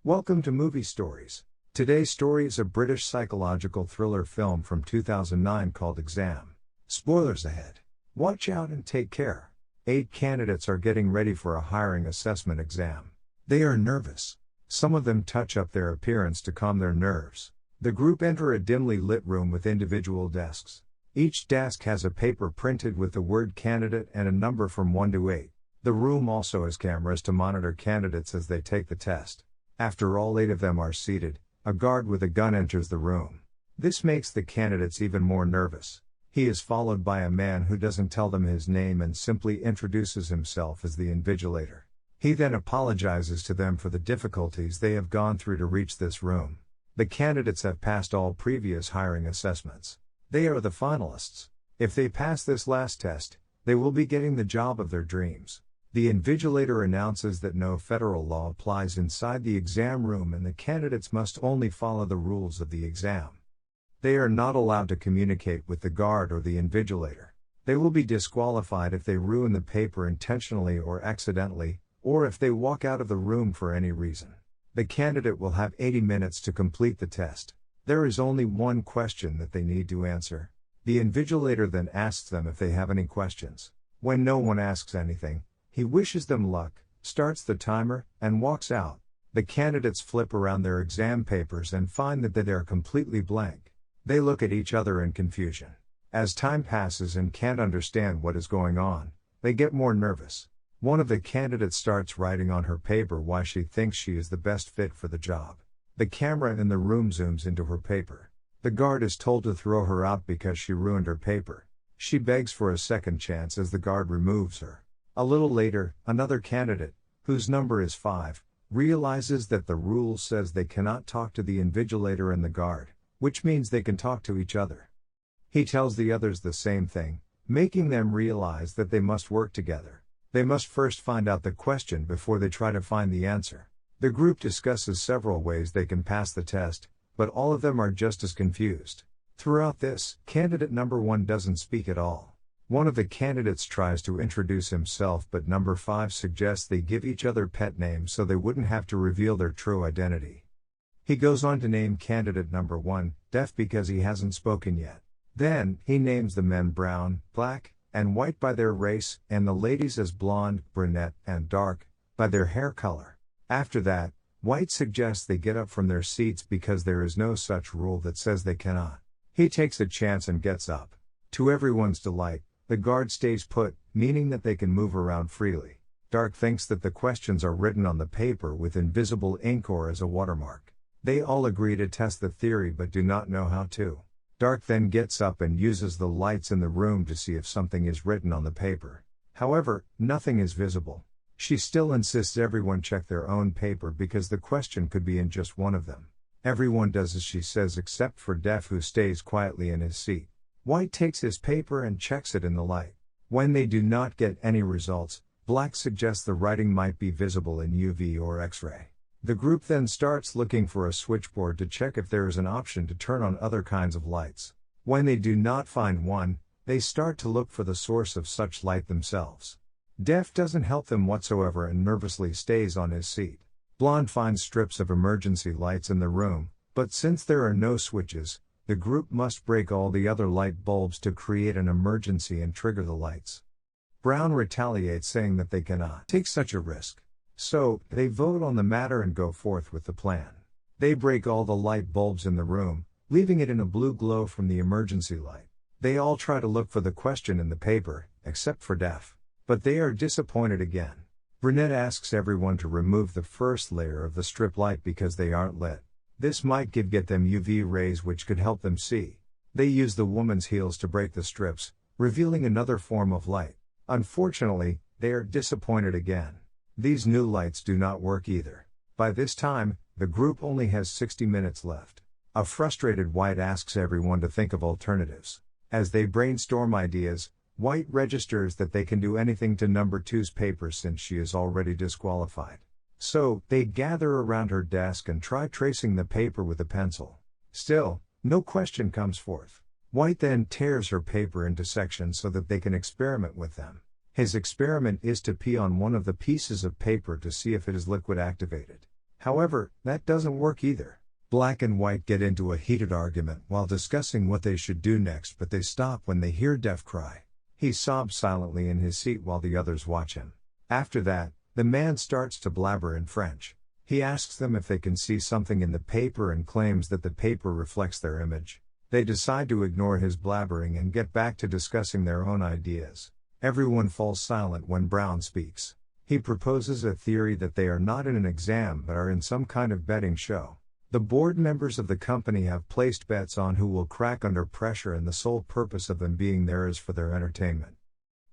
Welcome to Movie Stories. Today's story is a British psychological thriller film from 2009 called Exam. Spoilers ahead. Watch out and take care. 8 candidates are getting ready for a hiring assessment exam. They are nervous. Some of them touch up their appearance to calm their nerves. The group enter a dimly lit room with individual desks. Each desk has a paper printed with the word candidate and a number from 1 to 8. The room also has cameras to monitor candidates as they take the test. After all 8 of them are seated, a guard with a gun enters the room. This makes the candidates even more nervous. He is followed by a man who doesn't tell them his name and simply introduces himself as the invigilator. He then apologizes to them for the difficulties they have gone through to reach this room. The candidates have passed all previous hiring assessments. They are the finalists. If they pass this last test, they will be getting the job of their dreams. The invigilator announces that no federal law applies inside the exam room and the candidates must only follow the rules of the exam. They are not allowed to communicate with the guard or the invigilator. They will be disqualified if they ruin the paper intentionally or accidentally, or if they walk out of the room for any reason. The candidate will have 80 minutes to complete the test. There is only one question that they need to answer. The invigilator then asks them if they have any questions. When no one asks anything, he wishes them luck, starts the timer, and walks out. The candidates flip around their exam papers and find that they are completely blank. They look at each other in confusion. As time passes and can't understand what is going on, they get more nervous. One of the candidates starts writing on her paper why she thinks she is the best fit for the job. The camera in the room zooms into her paper. The guard is told to throw her out because she ruined her paper. She begs for a second chance as the guard removes her. A little later, another candidate, whose number is 5, realizes that the rule says they cannot talk to the invigilator and the guard, which means they can talk to each other. He tells the others the same thing, making them realize that they must work together. They must first find out the question before they try to find the answer. The group discusses several ways they can pass the test, but all of them are just as confused. Throughout this, candidate number 1 doesn't speak at all. One of the candidates tries to introduce himself but number 5 suggests they give each other pet names so they wouldn't have to reveal their true identity. He goes on to name candidate number 1, deaf because he hasn't spoken yet. Then, he names the men brown, black, and white by their race, and the ladies as blonde, brunette, and dark, by their hair color. After that, White suggests they get up from their seats because there is no such rule that says they cannot. He takes a chance and gets up. To everyone's delight, the guard stays put, meaning that they can move around freely. Dark thinks that the questions are written on the paper with invisible ink or as a watermark. They all agree to test the theory but do not know how to. Dark then gets up and uses the lights in the room to see if something is written on the paper. However, nothing is visible. She still insists everyone check their own paper because the question could be in just one of them. Everyone does as she says except for Deaf, who stays quietly in his seat. White takes his paper and checks it in the light. When they do not get any results, Black suggests the writing might be visible in UV or X-ray. The group then starts looking for a switchboard to check if there is an option to turn on other kinds of lights. When they do not find one, they start to look for the source of such light themselves. Deaf doesn't help them whatsoever and nervously stays on his seat. Blonde finds strips of emergency lights in the room, but since there are no switches, the group must break all the other light bulbs to create an emergency and trigger the lights. Brown retaliates saying that they cannot take such a risk. So, they vote on the matter and go forth with the plan. They break all the light bulbs in the room, leaving it in a blue glow from the emergency light. They all try to look for the question in the paper, except for Deaf. But they are disappointed again. Brunette asks everyone to remove the first layer of the strip light because they aren't lit. This might get them UV rays which could help them see. They use the woman's heels to break the strips, revealing another form of light. Unfortunately, they are disappointed again. These new lights do not work either. By this time, the group only has 60 minutes left. A frustrated White asks everyone to think of alternatives. As they brainstorm ideas, White registers that they can do anything to number 2's paper since she is already disqualified. So, they gather around her desk and try tracing the paper with a pencil. Still, no question comes forth. White then tears her paper into sections so that they can experiment with them. His experiment is to pee on one of the pieces of paper to see if it is liquid activated. However, that doesn't work either. Black and White get into a heated argument while discussing what they should do next, but they stop when they hear Def cry. He sobs silently in his seat while the others watch him. After that, the man starts to blabber in French. He asks them if they can see something in the paper and claims that the paper reflects their image. They decide to ignore his blabbering and get back to discussing their own ideas. Everyone falls silent when Brown speaks. He proposes a theory that they are not in an exam but are in some kind of betting show. The board members of the company have placed bets on who will crack under pressure, and the sole purpose of them being there is for their entertainment.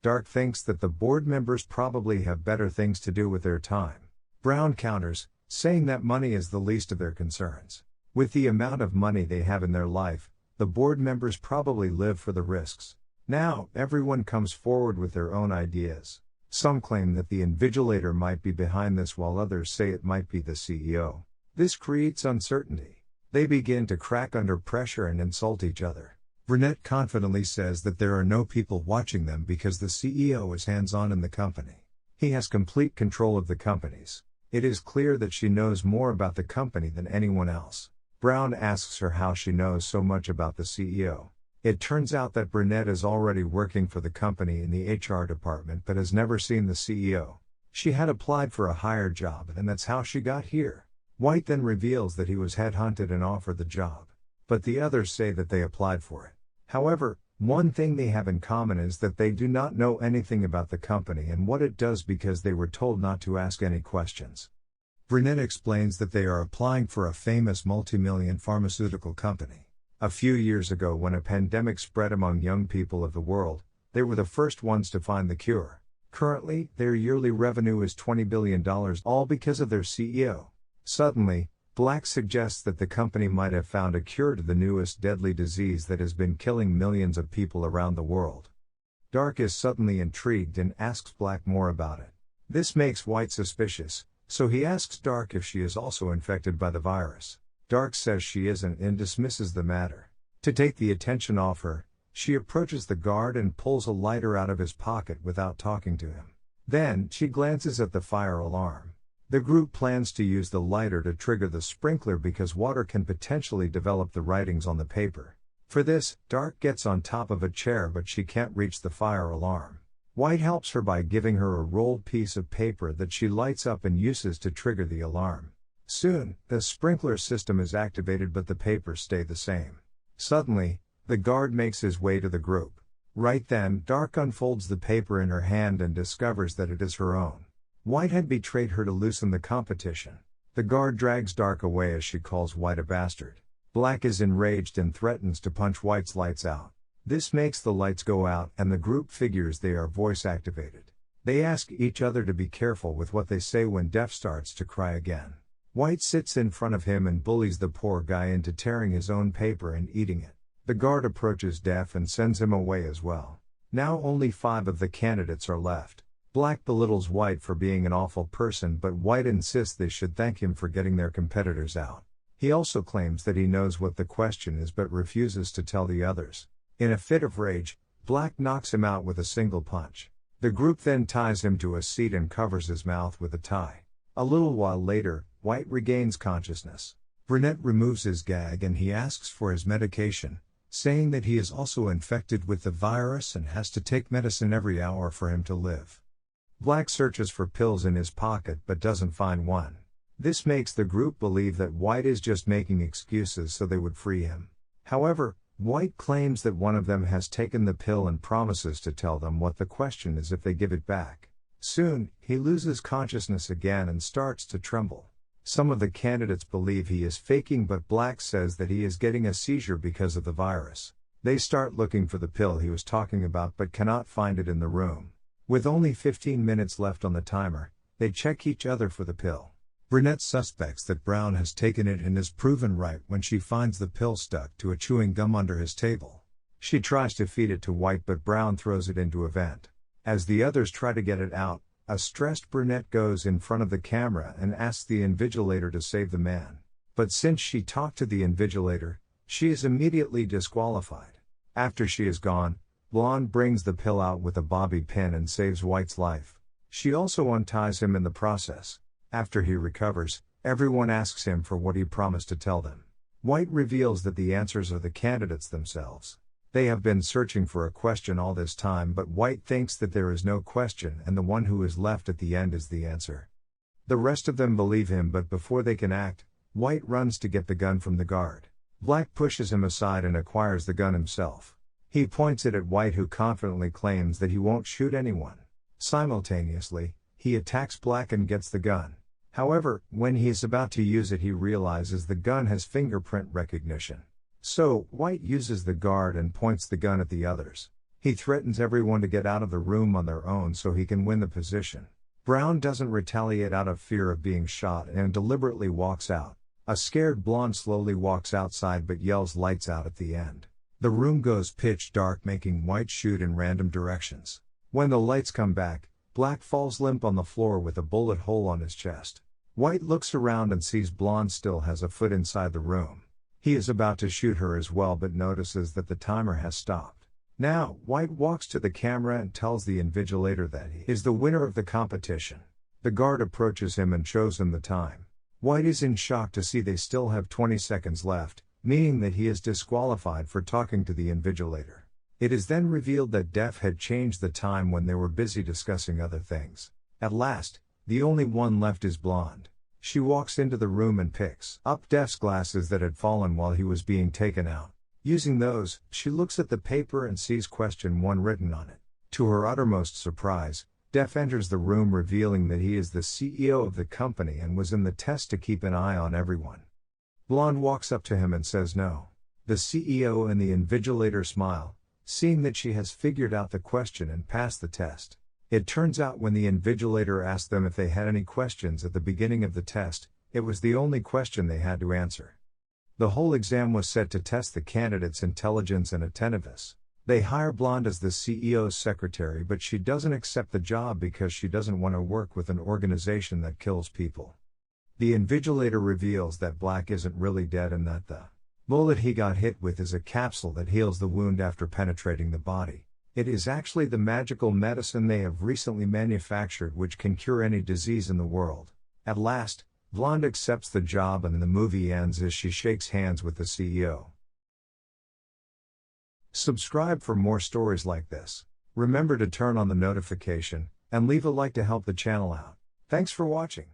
Dark thinks that the board members probably have better things to do with their time. Brown counters, saying that money is the least of their concerns. With the amount of money they have in their life, the board members probably live for the risks. Now, everyone comes forward with their own ideas. Some claim that the invigilator might be behind this, while others say it might be the CEO. This creates uncertainty. They begin to crack under pressure and insult each other. Burnett confidently says that there are no people watching them because the CEO is hands-on in the company. He has complete control of the companies. It is clear that she knows more about the company than anyone else. Brown asks her how she knows so much about the CEO. It turns out that Burnett is already working for the company in the HR department but has never seen the CEO. She had applied for a higher job, and that's how she got here. White then reveals that he was headhunted and offered the job. But the others say that they applied for it. However, one thing they have in common is that they do not know anything about the company and what it does because they were told not to ask any questions. Burnett explains that they are applying for a famous multi-million pharmaceutical company. A few years ago, when a pandemic spread among young people of the world, they were the first ones to find the cure. Currently, their yearly revenue is $20 billion, all because of their CEO. Suddenly, Black suggests that the company might have found a cure to the newest deadly disease that has been killing millions of people around the world. Dark is suddenly intrigued and asks Black more about it. This makes White suspicious, so he asks Dark if she is also infected by the virus. Dark says she isn't and dismisses the matter. To take the attention off her, she approaches the guard and pulls a lighter out of his pocket without talking to him. Then, she glances at the fire alarm. The group plans to use the lighter to trigger the sprinkler because water can potentially develop the writings on the paper. For this, Dark gets on top of a chair but she can't reach the fire alarm. White helps her by giving her a rolled piece of paper that she lights up and uses to trigger the alarm. Soon, the sprinkler system is activated but the papers stay the same. Suddenly, the guard makes his way to the group. Right then, Dark unfolds the paper in her hand and discovers that it is her own. White had betrayed her to loosen the competition. The guard drags Dark away as she calls White a bastard. Black is enraged and threatens to punch White's lights out. This makes the lights go out and the group figures they are voice activated. They ask each other to be careful with what they say when Def starts to cry again. White sits in front of him and bullies the poor guy into tearing his own paper and eating it. The guard approaches Def and sends him away as well. Now only 5 of the candidates are left. Black belittles White for being an awful person, but White insists they should thank him for getting their competitors out. He also claims that he knows what the question is but refuses to tell the others. In a fit of rage, Black knocks him out with a single punch. The group then ties him to a seat and covers his mouth with a tie. A little while later, White regains consciousness. Burnett removes his gag and he asks for his medication, saying that he is also infected with the virus and has to take medicine every hour for him to live. Black searches for pills in his pocket but doesn't find one. This makes the group believe that White is just making excuses so they would free him. However, White claims that one of them has taken the pill and promises to tell them what the question is if they give it back. Soon, he loses consciousness again and starts to tremble. Some of the candidates believe he is faking, but Black says that he is getting a seizure because of the virus. They start looking for the pill he was talking about but cannot find it in the room. With only 15 minutes left on the timer, they check each other for the pill. Burnett suspects that Brown has taken it and is proven right when she finds the pill stuck to a chewing gum under his table. She tries to feed it to White but Brown throws it into a vent. As the others try to get it out, a stressed Burnett goes in front of the camera and asks the invigilator to save the man. But since she talked to the invigilator, she is immediately disqualified. After she is gone, Blonde brings the pill out with a bobby pin and saves White's life. She also unties him in the process. After he recovers, Everyone asks him for what he promised to tell them. White reveals that the answers are the candidates themselves. They have been searching for a question all this time, but White thinks that there is no question and the one who is left at the end is the answer. The rest of them believe him, but before they can act, White runs to get the gun from the guard. Black pushes him aside and acquires the gun himself. He points it at White, who confidently claims that he won't shoot anyone. Simultaneously, he attacks Black and gets the gun. However, when he is about to use it, he realizes the gun has fingerprint recognition. So, White uses the guard and points the gun at the others. He threatens everyone to get out of the room on their own so he can win the position. Brown doesn't retaliate out of fear of being shot and deliberately walks out. A scared blonde slowly walks outside but yells "lights out" at the end. The room goes pitch dark, making White shoot in random directions. When the lights come back, Black falls limp on the floor with a bullet hole on his chest. White looks around and sees blonde still has a foot inside the room. He is about to shoot her as well, but notices that the timer has stopped. Now, White walks to the camera and tells the invigilator that he is the winner of the competition. The guard approaches him and shows him the time. White is in shock to see they still have 20 seconds left, meaning that he is disqualified for talking to the invigilator. It is then revealed that Def had changed the time when they were busy discussing other things. At last, the only one left is blonde. She walks into the room and picks up Def's glasses that had fallen while he was being taken out. Using those, she looks at the paper and sees question 1 written on it. To her uttermost surprise, Def enters the room revealing that he is the CEO of the company and was in the test to keep an eye on everyone. Blonde walks up to him and says no. The CEO and the invigilator smile, seeing that she has figured out the question and passed the test. It turns out when the invigilator asked them if they had any questions at the beginning of the test, it was the only question they had to answer. The whole exam was set to test the candidates' intelligence and attentiveness. They hire Blonde as the CEO's secretary, but she doesn't accept the job because she doesn't want to work with an organization that kills people. The invigilator reveals that Black isn't really dead and that the bullet he got hit with is a capsule that heals the wound after penetrating the body. It is actually the magical medicine they have recently manufactured which can cure any disease in the world. At last, Blonde accepts the job and the movie ends as she shakes hands with the CEO. Subscribe for more stories like this. Remember to turn on the notification, and leave a like to help the channel out. Thanks for watching.